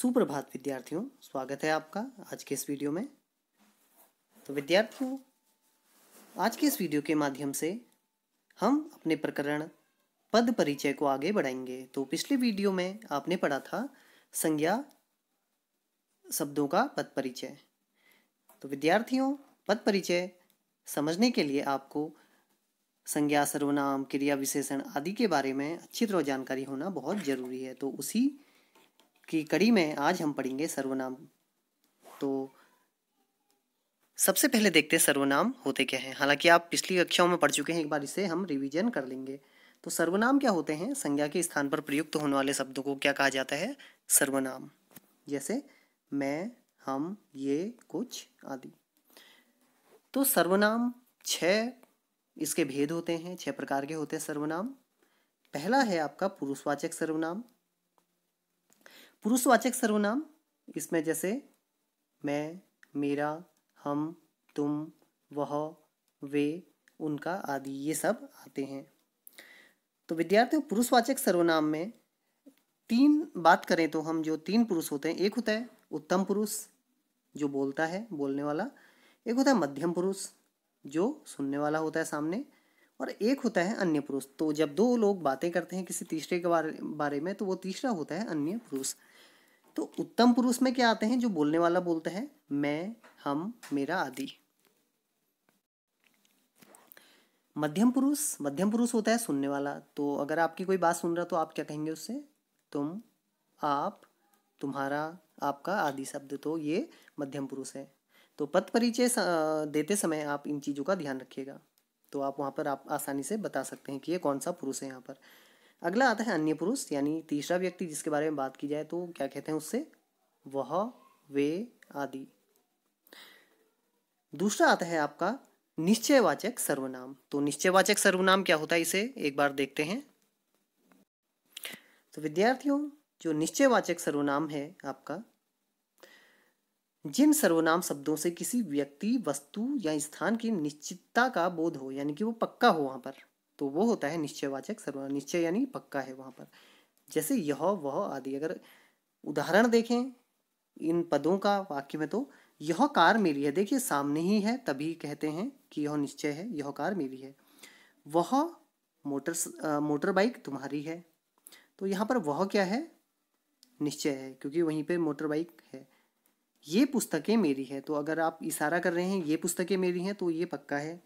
सुप्रभात विद्यार्थियों, स्वागत है आपका आज के इस वीडियो में। तो विद्यार्थियों, आज के इस वीडियो के माध्यम से हम अपने प्रकरण पद परिचय को आगे बढ़ाएंगे। तो पिछले वीडियो में आपने पढ़ा था संज्ञा शब्दों का पद परिचय। तो विद्यार्थियों, पद परिचय समझने के लिए आपको संज्ञा, सर्वनाम, क्रिया विशेषण आदि के बारे में अच्छी तरह जानकारी होना बहुत जरूरी है। तो उसी की कड़ी में आज हम पढ़ेंगे सर्वनाम। तो सबसे पहले देखते हैं सर्वनाम होते क्या हैं। हालांकि आप पिछली कक्षाओं में पढ़ चुके हैं, एक बार इसे हम रिवीजन कर लेंगे। तो सर्वनाम क्या होते हैं? संज्ञा के स्थान पर प्रयुक्त होने वाले शब्दों को क्या कहा जाता है? सर्वनाम। जैसे मैं, हम, ये, कुछ आदि। तो सर्वनाम 6 इसके भेद होते हैं, 6 प्रकार के होते हैं सर्वनाम। पहला है आपका पुरुषवाचक सर्वनाम। पुरुषवाचक सर्वनाम इसमें जैसे मैं, मेरा, हम, तुम, वह, वे, उनका आदि ये सब आते हैं। तो विद्यार्थियों, पुरुषवाचक सर्वनाम में 3 बात करें तो हम जो 3 पुरुष होते हैं, एक होता है उत्तम पुरुष जो बोलता है, बोलने वाला। एक होता है मध्यम पुरुष जो सुनने वाला होता है सामने, और एक होता है अन्य पुरुष। तो जब 2 लोग बातें करते हैं किसी तीसरे के बारे में, तो वो तीसरा होता है अन्य पुरुष। तो उत्तम पुरुष में क्या आते हैं? जो बोलने वाला बोलता है, मैं, हम, मेरा आदि। मध्यम पुरुष होता है सुनने वाला। तो अगर आपकी कोई बात सुन रहा तो आप क्या कहेंगे उससे? तुम, आप, तुम्हारा, आपका आदि शब्द। तो ये मध्यम पुरुष है। तो पद परिचय देते समय आप इन चीज़ों का ध्यान रखिएगा, तो आप वहाँ पर आप आसानी से बता सकते हैं कि ये कौन सा पुरुष है यहाँ पर। अगला आता है अन्य पुरुष, यानी तीसरा व्यक्ति जिसके बारे में बात की जाए तो क्या कहते हैं उससे? वह, वे आदि। दूसरा आता है आपका निश्चयवाचक सर्वनाम। तो निश्चयवाचक सर्वनाम क्या होता है, इसे एक बार देखते हैं। तो विद्यार्थियों, जो निश्चयवाचक सर्वनाम है आपका, जिन सर्वनाम शब्दों से किसी व्यक्ति, वस्तु या स्थान की निश्चितता का बोध हो, यानी कि वो पक्का हो वहां पर, तो वो होता है निश्चयवाचक सर्वनाम। निश्चय यानी पक्का है वहां पर। जैसे यह, वह आदि। अगर उदाहरण देखें इन पदों का वाक्य में, तो यह कार मेरी है, देखिए सामने ही है, तभी कहते हैं कि यह निश्चय है, यह कार मेरी है। वह मोटर बाइक तुम्हारी है। तो यहाँ पर वह क्या है? निश्चय है, क्योंकि वहीं पे मोटर बाइक है। ये पुस्तकें मेरी है, तो अगर आप इशारा कर रहे हैं ये पुस्तकें मेरी हैं, तो ये पक्का है।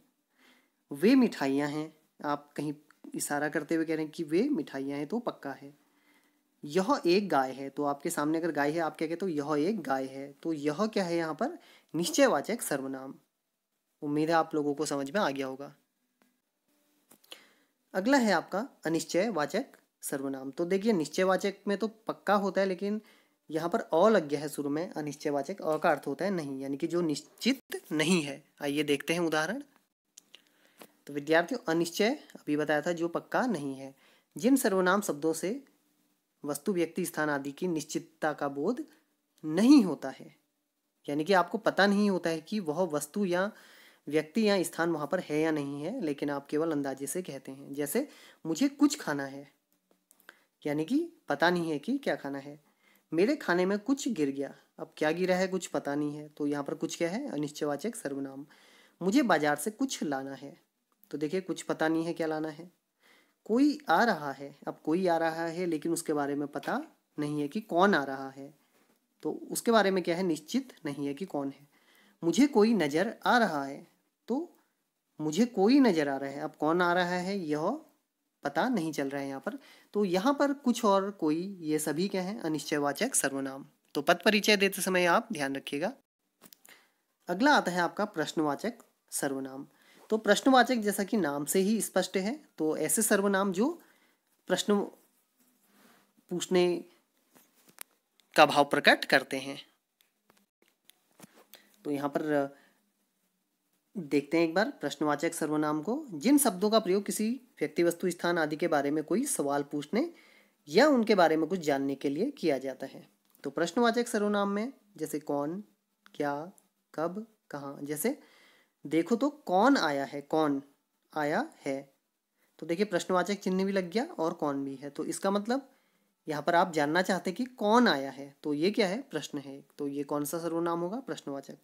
वे मिठाइयाँ हैं, आप कहीं इशारा करते हुए कह रहे हैं कि वे मिठाइयाँ हैं, तो पक्का है। यह एक गाय है, तो आपके सामने अगर गाय है, आप क्या कहते हो? यह एक गाय है। तो यह क्या है यहाँ पर? निश्चयवाचक सर्वनाम। उम्मीद है आप लोगों को समझ में आ गया होगा। अगला है आपका अनिश्चयवाचक सर्वनाम। तो देखिए, निश्चयवाचक में तो पक्का होता है, लेकिन यहाँ पर अ लग गया है शुरू में। अनिश्चयवाचक अ का अर्थ होता है नहीं, यानी कि जो निश्चित नहीं है। आइए देखते हैं उदाहरण। तो विद्यार्थियों, अनिश्चय अभी बताया था, जो पक्का नहीं है। जिन सर्वनाम शब्दों से वस्तु, व्यक्ति, स्थान आदि की निश्चितता का बोध नहीं होता है, यानी कि आपको पता नहीं होता है कि वह वस्तु या व्यक्ति या स्थान वहां पर है या नहीं है, लेकिन आप केवल अंदाजे से कहते हैं। जैसे मुझे कुछ खाना है, यानी कि पता नहीं है कि क्या खाना है। मेरे खाने में कुछ गिर गया, अब क्या गिरा है कुछ पता नहीं है, तो यहाँ पर कुछ क्या है? अनिश्चयवाचक सर्वनाम। मुझे बाजार से कुछ लाना है, तो देखिए कुछ पता नहीं है क्या लाना है। कोई आ रहा है, अब कोई आ रहा है लेकिन उसके बारे में पता नहीं है कि कौन आ रहा है, तो उसके बारे में क्या है? निश्चित नहीं है कि कौन है। मुझे कोई नजर आ रहा है, तो मुझे कोई नजर आ रहा है, अब कौन आ रहा है यह पता नहीं चल रहा है यहाँ पर। तो यहाँ पर कुछ और कोई, ये सभी क्या है? अनिश्चयवाचक सर्वनाम। तो पद परिचय देते समय आप ध्यान रखिएगा। अगला आता है आपका प्रश्नवाचक सर्वनाम। तो प्रश्नवाचक जैसा कि नाम से ही स्पष्ट है, तो ऐसे सर्वनाम जो प्रश्न पूछने का भाव प्रकट करते हैं। तो यहाँ पर देखते हैं एक बार प्रश्नवाचक सर्वनाम को। जिन शब्दों का प्रयोग किसी व्यक्ति, वस्तु, स्थान आदि के बारे में कोई सवाल पूछने या उनके बारे में कुछ जानने के लिए किया जाता है। तो प्रश्नवाचक सर्वनाम में जैसे कौन, क्या, कब, कहाँ। जैसे देखो तो कौन आया है, कौन आया है, तो देखिए प्रश्नवाचक चिन्ह भी लग गया और कौन भी है। तो इसका मतलब यहाँ पर आप जानना चाहते कि कौन आया है, तो ये क्या है, प्रश्न है, तो ये कौन सा सर्वनाम होगा, प्रश्नवाचक।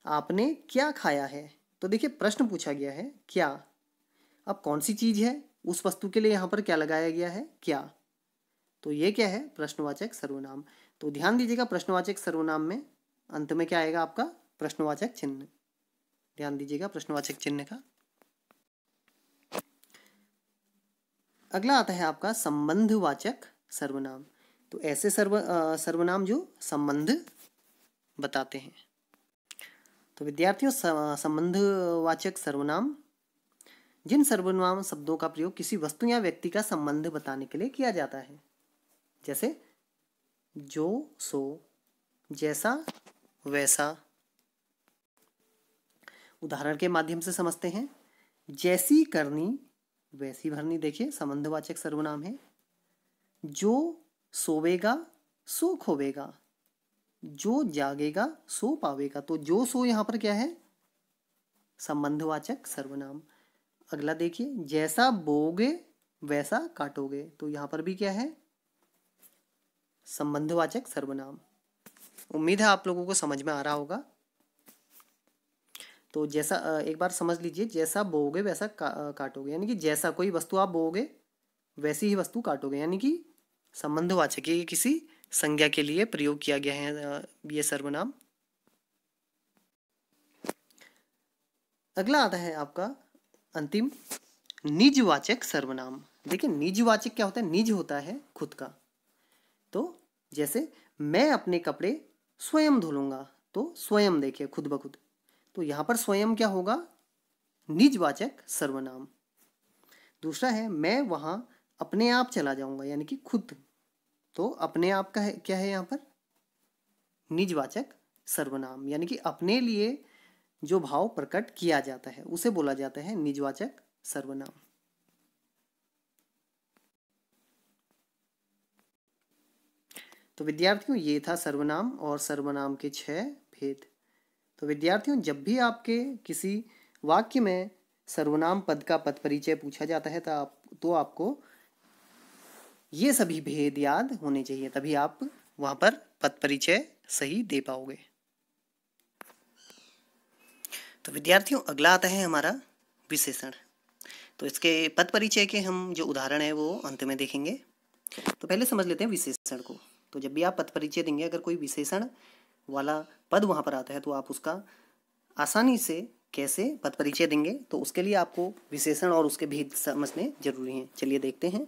आपने क्या खाया है, तो देखिए प्रश्न पूछा गया है क्या, अब कौन सी चीज है, उस वस्तु के लिए यहाँ पर क्या लगाया गया है, क्या, तो ये क्या है, प्रश्नवाचक सर्वनाम। तो ध्यान दीजिएगा, प्रश्नवाचक सर्वनाम में अंत में क्या आएगा, आपका प्रश्नवाचक चिन्ह। ध्यान दीजिएगा प्रश्नवाचक चिन्ह का। अगला आता है आपका संबंधवाचक सर्वनाम। तो ऐसे सर्वनाम जो संबंध बताते हैं। तो विद्यार्थियों, संबंधवाचक सर्वनाम जिन सर्वनाम शब्दों का प्रयोग किसी वस्तु या व्यक्ति का संबंध बताने के लिए किया जाता है, जैसे जो, सो, जैसा, वैसा। उदाहरण के माध्यम से समझते हैं। जैसी करनी वैसी भरनी, देखिए संबंधवाचक सर्वनाम है। जो सोवेगा सो खोवेगा, जो जागेगा सो पावेगा, तो जो सो यहाँ पर क्या है, संबंधवाचक सर्वनाम। अगला देखिए, जैसा बोगे वैसा काटोगे, तो यहाँ पर भी क्या है, संबंधवाचक सर्वनाम। उम्मीद है आप लोगों को समझ में आ रहा होगा। तो जैसा एक बार समझ लीजिए, जैसा बोओगे वैसा काटोगे, यानी कि जैसा कोई वस्तु आप बोओगे वैसी ही वस्तु काटोगे, यानी कि संबंधवाचक, ये किसी संज्ञा के लिए प्रयोग किया गया है ये सर्वनाम। अगला आता है आपका अंतिम निजवाचक सर्वनाम। देखिए निजवाचक क्या होता है, निज होता है खुद का। तो जैसे मैं अपने कपड़े स्वयं धुलूंगा, तो स्वयं देखिए खुद ब खुद, तो यहाँ पर स्वयं क्या होगा, निजवाचक सर्वनाम। दूसरा है मैं वहाँ अपने आप चला जाऊंगा, यानी कि खुद, तो अपने आप का है, क्या है यहाँ पर, निजवाचक सर्वनाम, यानी कि अपने लिए जो भाव प्रकट किया जाता है उसे बोला जाता है निजवाचक सर्वनाम। तो विद्यार्थियों, ये था सर्वनाम और सर्वनाम के 6 भेद। तो विद्यार्थियों, जब भी आपके किसी वाक्य में सर्वनाम पद का पद परिचय पूछा जाता है तो आपको ये सभी भेद याद होने चाहिए, तभी आप वहां पर पद परिचय सही दे पाओगे। तो विद्यार्थियों, अगला आता है हमारा विशेषण। तो इसके पद परिचय के हम जो उदाहरण है वो अंत में देखेंगे। तो पहले समझ लेते हैं विशेषण को। तो जब भी आप पद परिचय देंगे, अगर कोई विशेषण वाला पद वहां पर आता है तो आप उसका आसानी से कैसे पद परिचय देंगे, तो उसके लिए आपको विशेषण और उसके भेद समझने जरूरी हैं। चलिए देखते हैं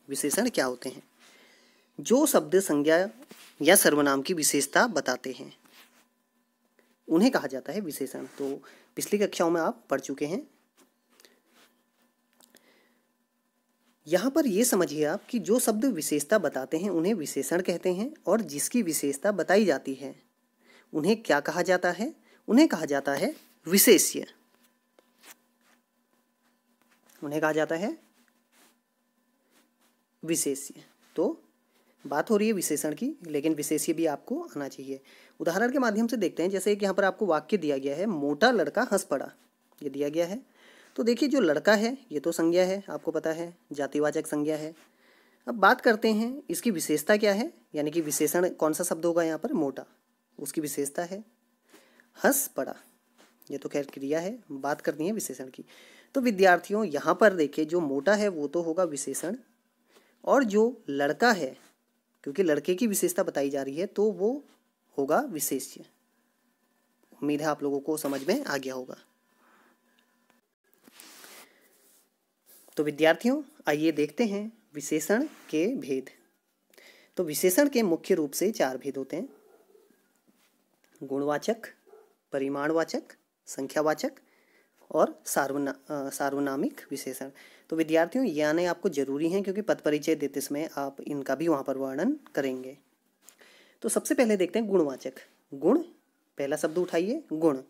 विशेषण क्या होते हैं। जो शब्द संज्ञा या सर्वनाम की विशेषता बताते हैं उन्हें कहा जाता है विशेषण। तो पिछली कक्षाओं में आप पढ़ चुके हैं। यहाँ पर ये समझिए आप कि जो शब्द विशेषता बताते हैं उन्हें विशेषण कहते हैं, और जिसकी विशेषता बताई जाती है उन्हें क्या कहा जाता है, उन्हें कहा जाता है विशेष्य। उन्हें कहा जाता है विशेष्य। तो बात हो रही है विशेषण की, लेकिन विशेष्य भी आपको आना चाहिए। उदाहरण के माध्यम से देखते हैं। जैसे एक यहाँ पर आपको वाक्य दिया गया है, मोटा लड़का हंस पड़ा, ये दिया गया है। तो देखिए जो लड़का है ये तो संज्ञा है, आपको पता है जातिवाचक संज्ञा है। अब बात करते हैं इसकी विशेषता क्या है, यानी कि विशेषण कौन सा शब्द होगा यहाँ पर, मोटा, उसकी विशेषता है हंस पड़ा, ये तो खैर क्रिया है, बात करनी है विशेषण की। तो विद्यार्थियों यहाँ पर देखिए जो मोटा है वो तो होगा विशेषण, और जो लड़का है, क्योंकि लड़के की विशेषता बताई जा रही है, तो वो होगा विशेष्य। उम्मीद है आप लोगों को समझ में आ गया होगा। तो विद्यार्थियों आइए देखते हैं विशेषण के भेद। तो विशेषण के मुख्य रूप से 4 भेद होते हैं: गुणवाचक, परिमाणवाचक, संख्यावाचक और सार्वनामिक विशेषण। तो विद्यार्थियों ये आने आपको जरूरी हैं, क्योंकि पद परिचय देते समय आप इनका भी वहाँ पर वर्णन करेंगे। तो सबसे पहले देखते हैं गुणवाचक। गुण, पहला शब्द उठाइए, गुण।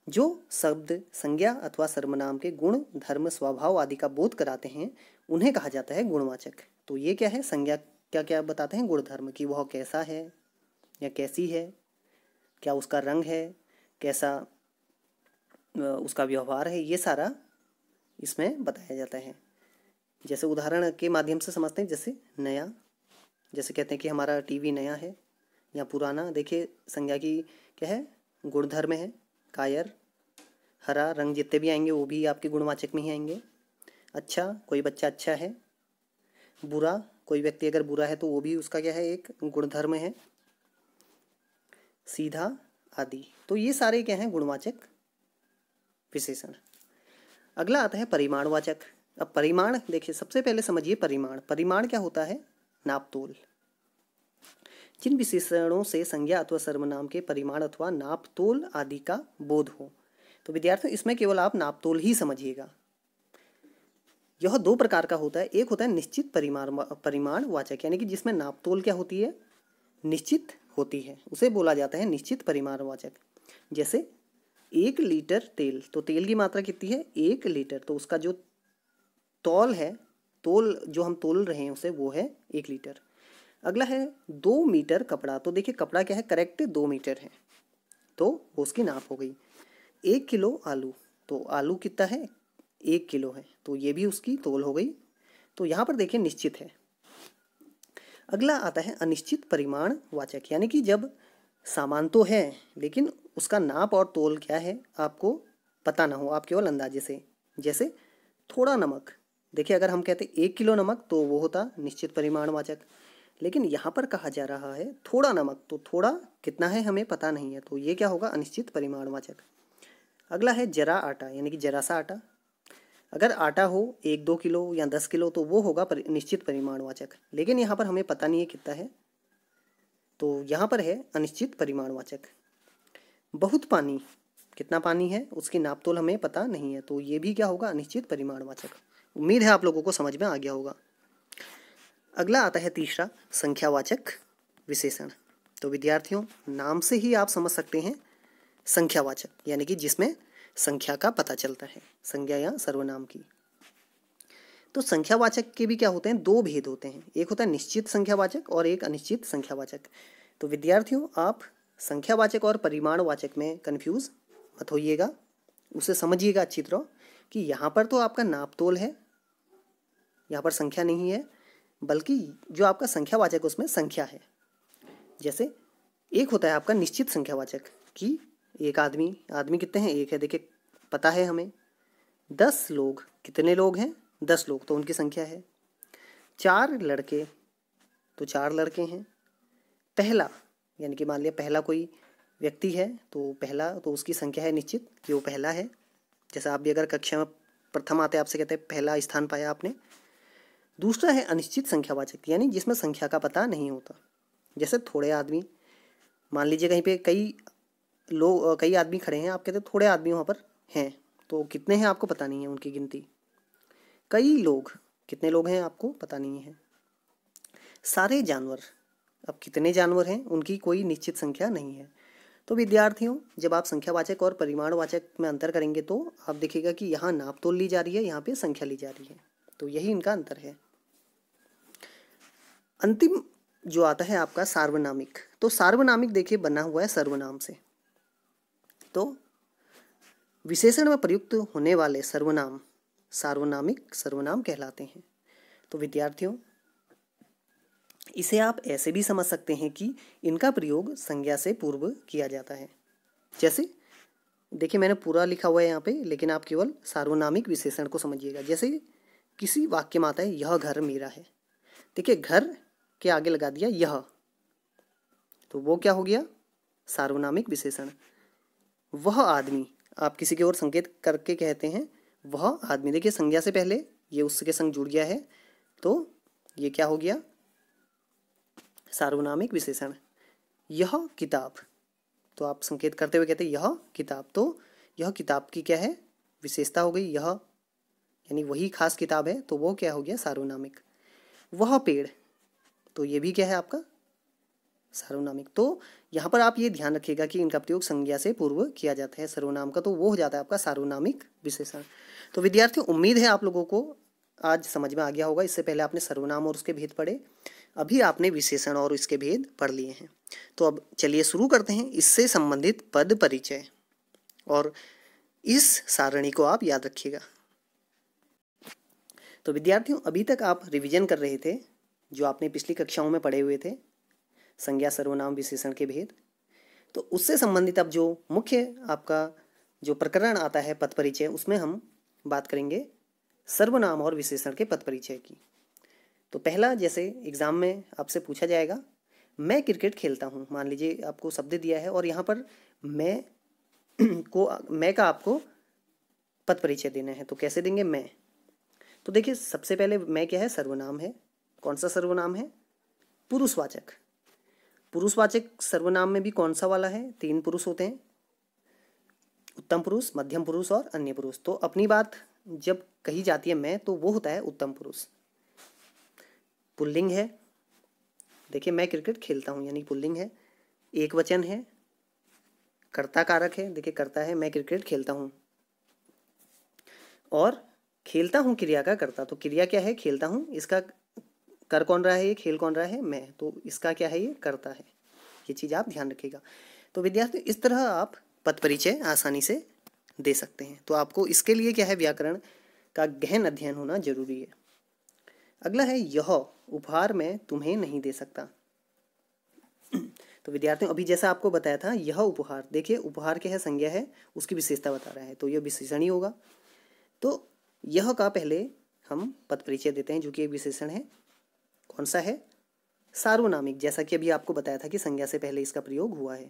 जो शब्द संज्ञा अथवा सर्वनाम के गुण, धर्म, स्वभाव आदि का बोध कराते हैं उन्हें कहा जाता है गुणवाचक। तो ये क्या है, संज्ञा क्या क्या बताते हैं, गुण धर्म, कि वह कैसा है या कैसी है, क्या उसका रंग है, कैसा उसका व्यवहार है, ये सारा इसमें बताया जाता है। जैसे उदाहरण के माध्यम से समझते हैं, जैसे नया जैसे कहते हैं कि हमारा टीवी नया है या पुराना। देखिए संज्ञा की क्या है, गुणधर्म है। कायर, हरा रंग जितने भी आएंगे वो भी आपके गुणवाचक में ही आएंगे। अच्छा, कोई बच्चा अच्छा है। बुरा, कोई व्यक्ति अगर बुरा है तो वो भी उसका क्या है, एक गुणधर्म है। सीधा आदि, तो ये सारे क्या हैं, गुणवाचक विशेषण। अगला आता है परिमाणवाचक। अब परिमाण देखिए, सबसे पहले समझिए परिमाण। परिमाण क्या होता है, नापतोल। जिन विशेषणों से संज्ञा अथवा सर्वनाम के परिमाण अथवा नापतोल आदि का बोध हो। तो विद्यार्थियों इसमें केवल आप नापतोल ही समझिएगा। यह दो प्रकार का होता है। एक होता है निश्चित परिमाणवाचक, यानी कि जिसमें नापतोल क्या होती है, निश्चित होती है, उसे बोला जाता है निश्चित परिमाणवाचक। जैसे 1 लीटर तेल, तो तेल की मात्रा कितनी है, 1 लीटर, तो उसका जो तौल है, तोल जो हम तोल रहे हैं उसे, वो है 1 लीटर। अगला है 2 मीटर कपड़ा, तो देखिए कपड़ा क्या है, करेक्ट 2 मीटर है, तो वो उसकी नाप हो गई। 1 किलो आलू, तो आलू कितना है, 1 किलो है, तो ये भी उसकी तोल हो गई। तो यहाँ पर देखिए निश्चित है। अगला आता है अनिश्चित परिमाणवाचक, यानी कि जब सामान तो है लेकिन उसका नाप और तोल क्या है आपको पता ना हो, आप केवल अंदाजे से। जैसे थोड़ा नमक, देखिए अगर हम कहते 1 किलो नमक तो वो होता निश्चित परिमाणवाचक, लेकिन यहाँ पर कहा जा रहा है थोड़ा नमक, तो थोड़ा कितना है हमें पता नहीं है, तो ये क्या होगा, अनिश्चित परिमाणवाचक। अगला है जरा आटा, यानी कि जरा सा आटा। अगर आटा हो 1-2 किलो या 10 किलो तो वो होगा निश्चित परिमाणवाचक, लेकिन यहाँ पर हमें पता नहीं है कितना है, तो यहाँ पर है अनिश्चित परिमाणवाचक। बहुत पानी, कितना पानी है उसकी नापतोल हमें पता नहीं है, तो ये भी क्या होगा, अनिश्चित परिमाणवाचक। उम्मीद है आप लोगों को समझ में आ गया होगा। अगला आता है तीसरा, संख्यावाचक विशेषण। तो विद्यार्थियों नाम से ही आप समझ सकते हैं संख्यावाचक, यानी कि जिसमें संख्या का पता चलता है, संज्ञा या सर्वनाम की। तो संख्यावाचक के भी क्या होते हैं, 2 भेद होते हैं। एक होता है निश्चित संख्यावाचक और एक अनिश्चित संख्यावाचक। तो विद्यार्थियों आप संख्यावाचक और परिमाणवाचक में कंफ्यूज मत होइएगा, उसे समझिएगा अच्छी तरह कि यहाँ पर तो आपका नापतोल है, यहाँ पर संख्या नहीं है, बल्कि जो आपका संख्यावाचक उसमें संख्या है। जैसे एक होता है आपका निश्चित संख्यावाचक कि एक आदमी कितने हैं, एक है, देखिए पता है हमें। 10 लोग, कितने लोग हैं, 10 लोग, तो उनकी संख्या है। 4 लड़के, तो 4 लड़के हैं। पहला, यानी कि मान लिया पहला कोई व्यक्ति है, तो पहला, तो उसकी संख्या है निश्चित कि वो पहला है। जैसे आप भी अगर कक्षा में प्रथम आते आपसे कहते हैं पहला स्थान पाया आपने। दूसरा है अनिश्चित संख्यावाचक, यानी जिसमें संख्या का पता नहीं होता। जैसे थोड़े आदमी, मान लीजिए कहीं पे कई आदमी खड़े हैं, आप कहते हैं थोड़े आदमी वहाँ पर हैं, तो कितने हैं आपको पता नहीं है उनकी गिनती। कई लोग, कितने लोग हैं आपको पता नहीं है। सारे जानवर, अब कितने जानवर हैं उनकी कोई निश्चित संख्या नहीं है। तो विद्यार्थियों जब आप संख्यावाचक और परिमाणवाचक में अंतर करेंगे तो आप देखिएगा कि यहाँ नापतोल ली जा रही है, यहाँ पे संख्या ली जा रही है, तो यही इनका अंतर है। अंतिम जो आता है आपका सार्वनामिक। तो सार्वनामिक देखिए बना हुआ है सर्वनाम से, तो विशेषण में प्रयुक्त होने वाले सर्वनाम सार्वनामिक सर्वनाम कहलाते हैं। तो विद्यार्थियों इसे आप ऐसे भी समझ सकते हैं कि इनका प्रयोग संज्ञा से पूर्व किया जाता है। जैसे देखिए मैंने पूरा लिखा हुआ है यहाँ पे, लेकिन आप केवल सार्वनामिक विशेषण को समझिएगा। जैसे किसी वाक्य में आता है यह घर मेरा है, देखिए घर के आगे लगा दिया यह, तो वो क्या हो गया, सार्वनामिक विशेषण। वह आदमी, आप किसी की ओर संकेत करके कहते हैं वह आदमी, देखिए संज्ञा से पहले ये उसके संग जुड़ गया है, तो ये क्या हो गया, सार्वनामिक विशेषण। यह किताब, तो आप संकेत करते हुए कहते हैं यह किताब, तो यह किताब की क्या है, विशेषता हो गई यह, यानी वही खास किताब है, तो वो क्या हो गया, सार्वनामिक। वह पेड़, तो ये भी क्या है आपका सार्वनामिक। तो यहाँ पर आप ये ध्यान रखिएगा कि इनका प्रयोग संज्ञा से पूर्व किया जाता है सर्वनाम का, तो वो हो जाता है आपका सार्वनामिक विशेषण। तो विद्यार्थियों उम्मीद है आप लोगों को आज समझ में आ गया होगा। इससे पहले आपने सर्वनाम और उसके भेद पढ़े, अभी आपने विशेषण और इसके भेद पढ़ लिए हैं। तो अब चलिए शुरू करते हैं इससे संबंधित पद परिचय, और इस सारणी को आप याद रखिएगा। तो विद्यार्थियों अभी तक आप रिवीजन कर रहे थे जो आपने पिछली कक्षाओं में पढ़े हुए थे, संज्ञा सर्वनाम विशेषण के भेद। तो उससे संबंधित अब जो मुख्य आपका जो प्रकरण आता है पद परिचय, उसमें हम बात करेंगे सर्वनाम और विशेषण के पद परिचय की। तो पहला, जैसे एग्जाम में आपसे पूछा जाएगा, मैं क्रिकेट खेलता हूँ, मान लीजिए आपको शब्द दिया है और यहाँ पर मैं का आपको पद परिचय देना है। तो कैसे देंगे मैं? तो देखिए सबसे पहले मैं क्या है, सर्वनाम है। कौन सा सर्वनाम है? पुरुषवाचक। पुरुषवाचक सर्वनाम में भी कौन सा वाला है? 3 पुरुष होते हैं, उत्तम पुरुष, मध्यम पुरुष और अन्य पुरुष। तो अपनी बात जब कही जाती है मैं, तो वो होता है उत्तम पुरुष। पुल्लिंग है, देखिए मैं क्रिकेट खेलता हूँ यानी पुल्लिंग है। एक वचन है, कर्ता कारक है, देखिए कर्ता है, मैं क्रिकेट खेलता हूँ। और खेलता हूँ क्रिया का कर्ता, तो क्रिया क्या है? खेलता हूँ। इसका कर कौन रहा है? ये खेल कौन रहा है? मैं। तो इसका क्या है? ये कर्ता है। ये चीज़ आप ध्यान रखिएगा। तो विद्यार्थी इस तरह आप पद परिचय आसानी से दे सकते हैं। तो आपको इसके लिए क्या है, व्याकरण का गहन अध्ययन होना जरूरी है। अगला है यह उपहार मैं तुम्हें नहीं दे सकता। तो विद्यार्थियों अभी जैसा आपको बताया था, यह उपहार, देखिए उपहार क्या है? संज्ञा है, उसकी विशेषता बता रहा है, तो यह विशेषण ही होगा। तो यह का पहले हम पद परिचय देते हैं, जो कि एक विशेषण है। कौन सा है? सार्वनामिक, जैसा कि अभी आपको बताया था कि संज्ञा से पहले इसका प्रयोग हुआ है।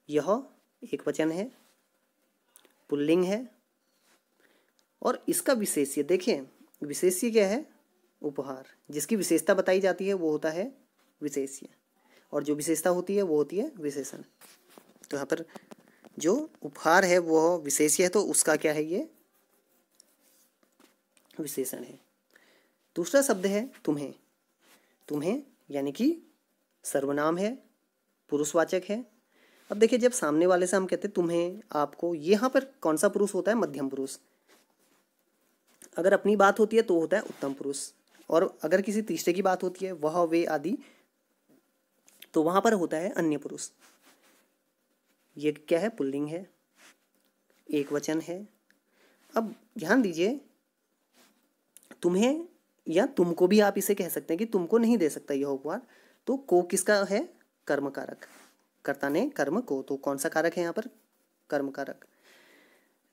यह एक वचन है, पुल्लिंग है, और इसका विशेष्य, देखिए विशेष्य क्या है? उपहार। जिसकी विशेषता बताई जाती है वो होता है विशेष्य, और जो विशेषता होती है वो होती है विशेषण। तो यहाँ पर जो उपहार है वो विशेष्य है, तो उसका क्या है? ये विशेषण है। दूसरा शब्द है तुम्हें। तुम्हें यानी कि सर्वनाम है, पुरुषवाचक है। अब देखिए जब सामने वाले से हम कहते हैं तुम्हें, आपको, यहाँ पर कौन सा पुरुष होता है? मध्यम पुरुष। अगर अपनी बात होती है तो होता है उत्तम पुरुष, और अगर किसी तीसरे की बात होती है, वह, वे आदि, तो वहां पर होता है अन्य पुरुष। ये क्या है? पुल्लिंग है, एक वचन है। अब ध्यान दीजिए, तुम्हें या तुमको भी आप इसे कह सकते हैं कि तुमको नहीं दे सकता यह उपहार। तो को किसका है? कर्म कारक। कर्ता ने कर्म को, तो कौन सा कारक है यहाँ पर? कर्म कारक।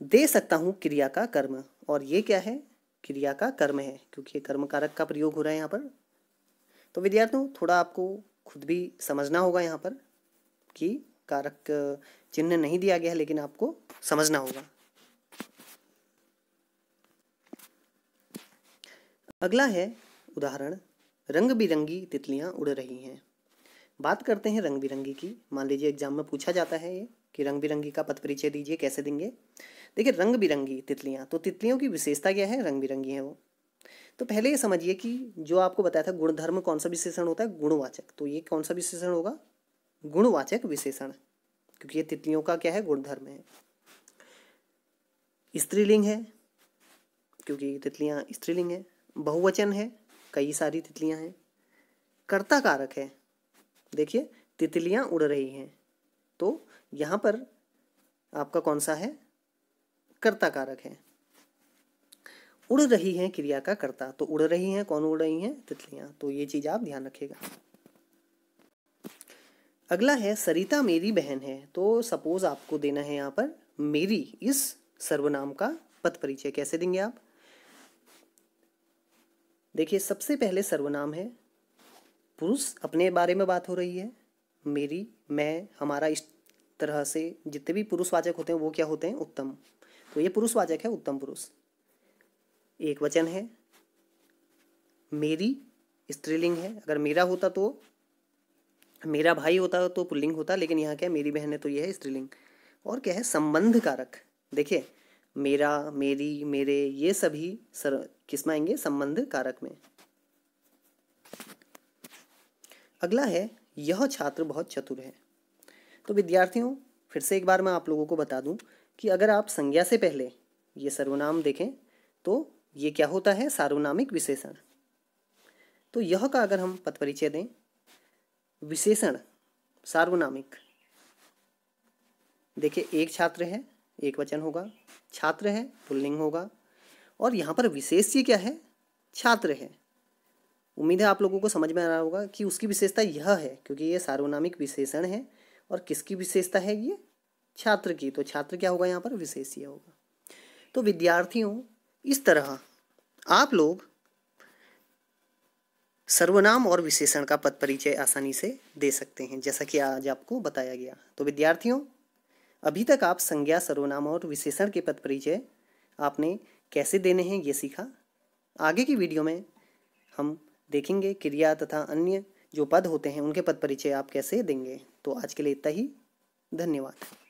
दे सकता हूँ क्रिया का कर्म, और ये क्या है? क्रिया का कर्म है, क्योंकि कर्म कारक का प्रयोग हो रहा है यहाँ पर। तो विद्यार्थियों थोड़ा आपको खुद भी समझना होगा यहाँ पर कि कारक चिन्ह नहीं दिया गया है, लेकिन आपको समझना होगा। अगला है उदाहरण, रंग बिरंगी तितलियां उड़ रही हैं। बात करते हैं रंग बिरंगी की। मान लीजिए एग्जाम में पूछा जाता है ये कि रंग बिरंगी का पद परिचय दीजिए, कैसे देंगे? देखिए रंग बिरंगी तितलियां, तो तितलियों की विशेषता क्या है? रंग बिरंगी है वो। तो पहले ये समझिए कि जो आपको बताया था गुणधर्म कौन सा विशेषण होता है? गुणवाचक। तो ये कौन सा विशेषण होगा? गुणवाचक विशेषण, क्योंकि ये तितलियों का क्या है? गुणधर्म है। स्त्रीलिंग है, क्योंकि तितलियां स्त्रीलिंग है। बहुवचन है, कई सारी तितलियां हैं। कर्ता कारक है, देखिए तितलियां उड़ रही हैं, तो यहाँ पर आपका कौन सा है? कर्ता कारक है। उड़ रही हैं क्रिया का कर्ता, तो उड़ रही हैं, कौन उड़ रही हैं? तितलियां। तो ये चीज आप ध्यान रखिएगा। अगला है सरिता मेरी बहन है। तो सपोज आपको देना है यहाँ पर मेरी, इस सर्वनाम का पद परिचय कैसे देंगे आप? देखिए सबसे पहले सर्वनाम है, पुरुष, अपने बारे में बात हो रही है। मेरी, मैं, हमारा, इस तरह से जितने भी पुरुषवाचक होते हैं वो क्या होते हैं? उत्तम। तो ये पुरुषवाचक है, उत्तम पुरुष। एक वचन है। मेरी स्त्रीलिंग है। अगर मेरा होता तो, मेरा भाई होता तो पुल्लिंग होता, लेकिन यहाँ क्या है? मेरी बहन है, तो ये है स्त्रीलिंग। और क्या है? संबंध कारक। देखिए मेरा, मेरी, मेरे, ये सभी किस में आएंगे? संबंध कारक में। अगला है यह छात्र बहुत चतुर है। तो विद्यार्थियों फिर से एक बार मैं आप लोगों को बता दूं कि अगर आप संज्ञा से पहले ये सर्वनाम देखें तो ये क्या होता है? सार्वनामिक विशेषण। तो यह का अगर हम पद परिचय दें, विशेषण सार्वनामिक, देखिए एक छात्र है, एक वचन होगा, छात्र है, पुल्लिंग होगा, और यहाँ पर विशेष्य क्या है? छात्र है। उम्मीद है आप लोगों को समझ में आ रहा होगा कि उसकी विशेषता यह है, क्योंकि ये सार्वनामिक विशेषण है। और किसकी विशेषता है ये? छात्र की। तो छात्र क्या होगा यहाँ पर? विशेष्य होगा। तो विद्यार्थियों, इस तरह आप लोग सर्वनाम और विशेषण का पद परिचय आसानी से दे सकते हैं, जैसा कि आज आपको बताया गया। तो विद्यार्थियों, अभी तक आप संज्ञा, सर्वनाम और विशेषण के पद परिचय आपने कैसे देने हैं ये सीखा। आगे की वीडियो में हम देखेंगे क्रिया तथा अन्य जो पद होते हैं उनके पद परिचय आप कैसे देंगे। तो आज के लिए इतना ही। धन्यवाद।